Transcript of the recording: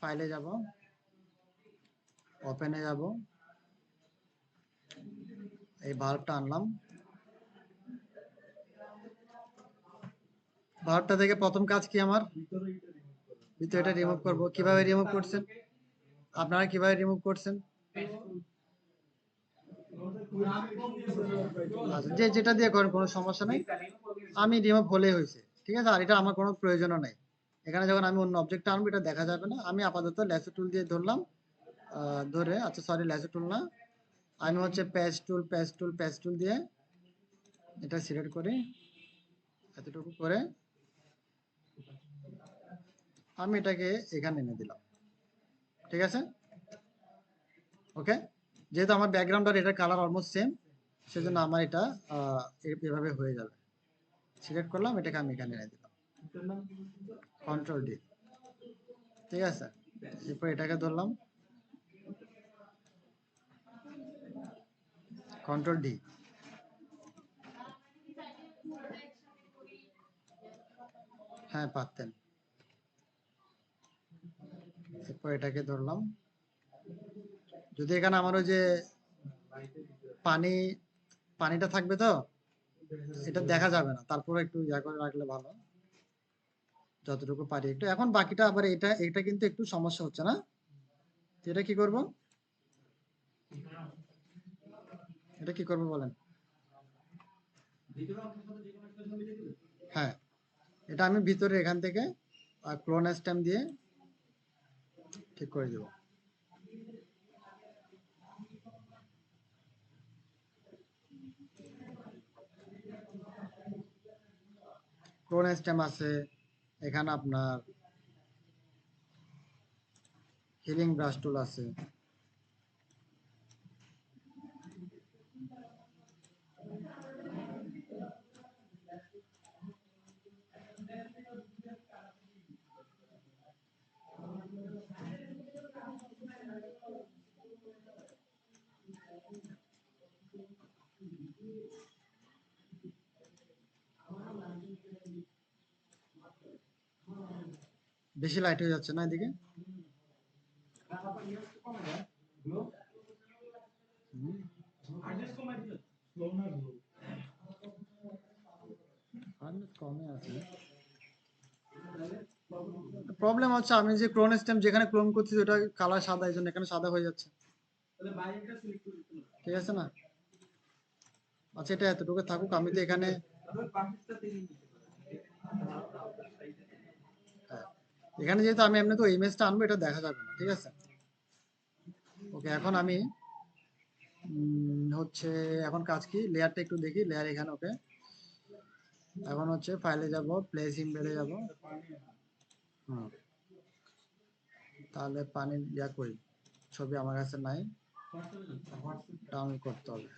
ফাইলে যাব, ওপেনে যাব, এই বাল্বটা আনলাম। বাল্বটা থেকে প্রথম কাজ কি আমার, ভিতরে রিমুভ করব। কিভাবে রিমুভ করছেন আপনারা, কিভাবে রিমুভ করছেন? আচ্ছা, যে যেটা দিয়ে করেন কোনো সমস্যা নেই, আমি রিমুভ হলেই হয়েছে, ঠিক আছে। আর এটা আমার কোনো প্রয়োজনও নেই। এখানে যখন আমি অন্য অবজেক্টটা আনবো এটা দেখা যাবে না। আমি আপাতত ল্যাসো টুল দিয়ে ধরলাম, ধরে, আচ্ছা সরি ল্যাসো টুল না, আমি হচ্ছে প্যাচ টুল দিয়ে এটা সিলেক্ট করি, এতটুকু করে আমি এটাকে এখানে এনে দিলাম, ঠিক আছে। ওকে, যেহেতু আমার ব্যাকগ্রাউন্ড আর এটার কালার অলমোস্ট সেম, সেজন্য আমার এটা এভাবে হয়ে যাবে। সিলেক্ট করলাম, এটাকে আমি এখানে এনে দিলাম, কন্ট্রোল ডি, ঠিক আছে। এরপর এটাকে ধরলাম, কন্ট্রোল ডি, হ্যাঁ পারতেন। এরপর এটাকে ধরলাম, যদি এখানে আমার ওই যে পানিটা থাকবে তো এটা দেখা যাবে না, তারপরে একটু ইয়া করে রাখলে ভালো, যতটুকু পারি একটু। এখন বাকিটা আবার এটা কিন্তু একটু সমস্যা হচ্ছে না, এটা কি করব, এটা কি করব বলেন? হ্যাঁ, এটা আমি ভিতরে এখান থেকে ক্লোন স্ট্যাম্প দিয়ে ঠিক করে দেব। ক্লোন স্ট্যাম্প আছে এখানে, আপনার হিলিং ব্রাশ টুল আছে, বেশি লাইট হয়ে যাচ্ছে না এদিকে? কমে আছে, প্রবলেম হচ্ছে আমি যে ক্লোন স্ট্যাম্প যেখানে ক্লোন করছি ওটা কালার সাদা, এই জন্য এখানে সাদা হয়ে যাচ্ছে, ঠিক আছে না। আচ্ছা, এটা এতটুকু থাকুক, আমি তো এখানে হ্যাঁ, এখানে যেহেতু আমি এমনি তো ইমেজটা আনবো, এটা দেখা যাবে না, ঠিক আছে। ওকে, এখন আমি হচ্ছে এখন কাজ কি, লেয়ারটা একটু দেখি, লেয়ার এখানে, ওকে। এখন হচ্ছে ফাইলে যাব, প্লেস ইমবেডে যাব, হুম, তাহলে পানি ইয়া করি, ছবি আমার কাছে নাই, ডাউনলোড করতে হবে।